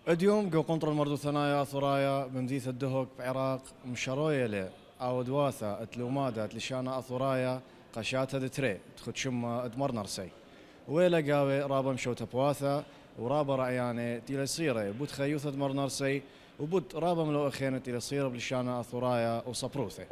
اديوم جو قنطر المردو ثنايا ثرايا بمزيث الدهوك بعراق مشروية له عاود واسا اتلومادا اتلشانا اثرايا قشات تري تخد شم ادمر نرسي ويلا قاوي رابا مشوت بواثا ورابا رعياني تيلا صيرة بود خيوث ادمر نرسي وبود رابا ملو اخينا تيلا صيرة بلشانا اثرايا وصبروثي.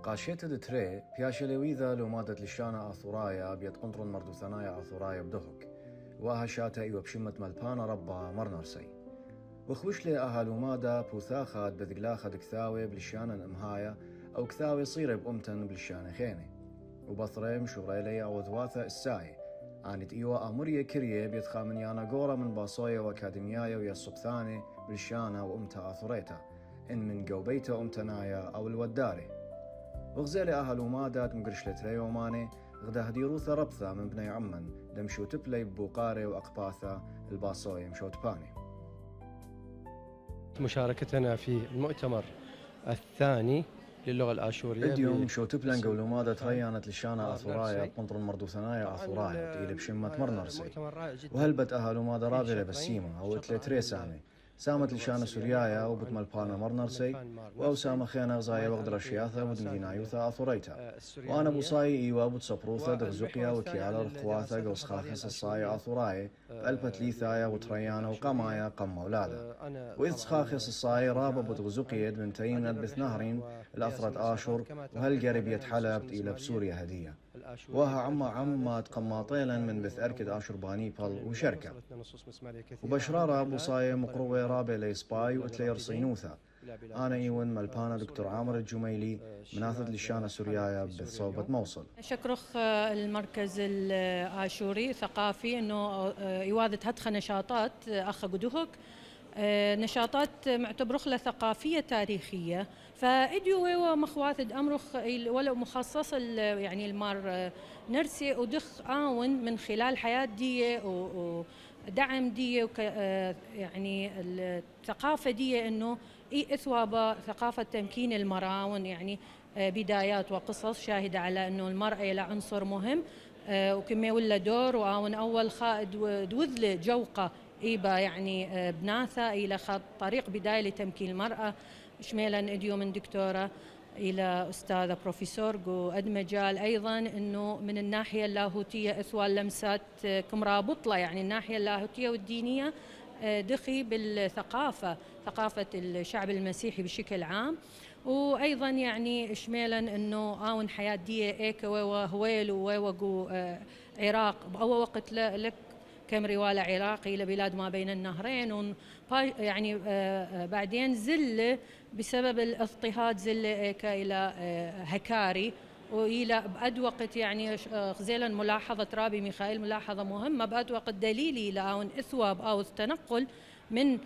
قاشيت تري بياشلويذا لو مادت لشانا اثورايا بيت قنطرن مردو ثنايا اثورايا بدهك واها شاتا ايوه بشمة ملبانا ربا مرنرسي وخوش لي اهالو مادا بوثاخات بذقلاخة دكثاوي بلشانا امهايا او كثاوي صيرة بأمتن بلشانا خيني وبطري مشوريلي او ذواثة الساي عانت ايوه اموريا كريه بيتخا من يانا قورا من باصويا واكاديميايا ويا الصبثاني بلشانا وامتا اثوريتا ان من قوبيتا امتنايا او الوداري وغزالي أهل ومادات مقرش لتري وماني غدا هديروثا ربثا من بني عمن دمشو تبلي ببوقاري وأقباثا الباصوي مشوت باني. مشاركتنا في المؤتمر الثاني للغة الآشورية اليوم شو تبلن قولوا مادة ريانت لشانا أثورايا بقنطر المردو ثنايا أثورايا تقيل بشمة مرنرسي وهلبت أهل ومادة رابلة بسيمة أو اتلي تري سامي سامت لشان سوريايا وبتمل بانا مرنرسي واو سام خينا غزايا وغدر الشياثة ودمدينا يوثا اثوريتا وانا بوصاي ايوا بتصبروثا دغزقيا وكيالا رخواثا قوس خاخس الصايا اثوراي بألبت ليثايا وتريانا وقمايا قم مولادا واذ خاخس الصاي رابا بتغزقيا بنتين بث نهرين الأثرة آشور وهل قريبية حلب إلى بسوريا هدية وها عما تقماطيلا من بث أركد آشور بانيبال وشركة وبشرارة بوصاي مقروة رابع ليسباي وتلير صينوثا أنا إيون ملبانا دكتور عامر الجميلي مناثد للشانة سوريايا بصوبة موصل. شكرخ المركز الآشوري ثقافي أنه يواذد هدخ نشاطات أخ قدوهك نشاطات معتبرخ له ثقافية تاريخية فإديو ومخواثد أمرخ ولو مخصص يعني المار نرسي ودخ آون من خلال حياة دي ودعم دي يعني الثقافة دي إنه إثوابة ثقافة تمكين المرأة يعني بدايات وقصص شاهدة على إنه المرأة لها عنصر مهم وكما ولا دور وآون أول خائد وذل جوقة إيبا يعني بناثة إلى خط طريق بداية لتمكين المرأة شميلا إديو من دكتورة إلى أستاذة بروفيسور جو أد مجال أيضا أنه من الناحية اللاهوتية إثوال لمسات كمرابطلة يعني الناحية اللاهوتية والدينية دخي بالثقافة ثقافة الشعب المسيحي بشكل عام وأيضا يعني شميلا أنه آون حياة دي إيكا وهويل ووقو عراق بأول وقت لك كم روالة عراقي لبلاد ما بين النهرين يعني بعدين زل بسبب الاضطهاد زل إلى هكاري وإلى بأد وقت يعني غزيلا ملاحظة رابي ميخائيل ملاحظة مهمة بأد وقت دليلي لأون إثواب أو التنقل من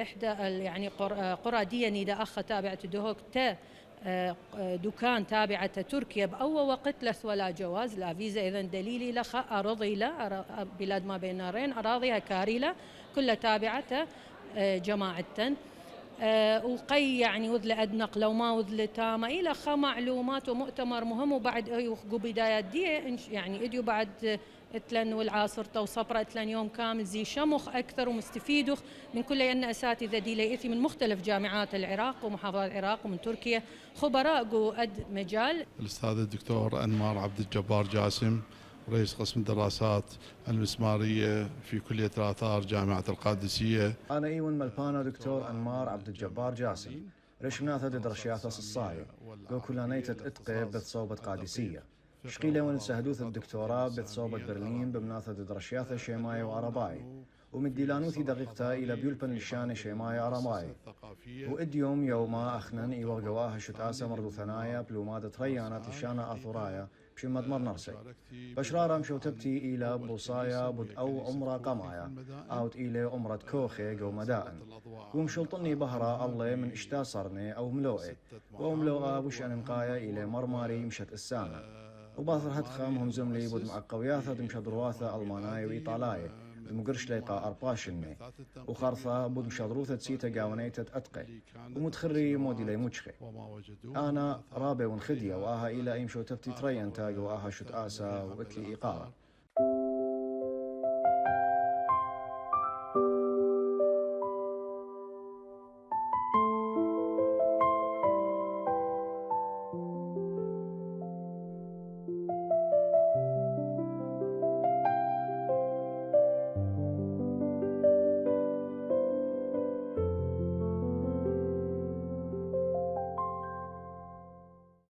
إحدى يعني قرى ديني دا أخ تابعة دهوك تا دكان تابعة تركيا بأول وقت لث ولا جواز لا فيزا إذن دليلي لخ أرضي لا بلاد ما بين نارين أراضيها كاريلا كلها تابعة جماعة وقي يعني وذل أدنق لو ما وذل تاما إلى خ معلومات ومؤتمر مهم وبعد بدايات دي يعني إديو بعد اتلن والعاصر وصبرة اتلن يوم كامل زي شمخ أكثر ومستفيدوخ من كل أن أساتذة دي ليثي من مختلف جامعات العراق ومحافظات العراق ومن تركيا خبراء جو أد مجال. الأستاذ الدكتور أنمار عبد الجبار جاسم رئيس قسم الدراسات المسمارية في كلية الآثار جامعة القادسية. أنا إيون ملبانا دكتور أنمار عبد الجبار جاسم رشناثة درشياثة الصاية جو كلانيتة إتقي بثصوبة قادسية شقيلة ونتسهدوث الدكتوراه بثصوبة برلين بمناثة درشياثة شيماي وعرباي ومدي لانوثي دقيقتا إلى بيولبن لشان شيمايا أراماي وإديوم يوما أخنن إيوغ جواها شتاسة مردو ثنايا بلومادة ريانات لشانا أثورايا بشمد مرنرسي بشرارا مشوتبتي إلى بوصايا بد أو عمرة قمايا أوت إلى عمرة كوخي جو مدائن ومشلطني بهرا الله من إشتا صرني أو ملوئي وملوئة وش أنقايا إلى مرماري مشت السامة وباثر هدخام هم زملي بود معقوياثة مشد رواثة ألماناي وإيطالاي مقرش ليقا أرباشني وخارثة بود مشادروثة سيتا قاونيتة أتقي ومتخري مودي لي مجخي أنا رابي ونخدية وآها إلى إيم شو تفتي تريان تاق وآها شت آسا وإتلي إيقارة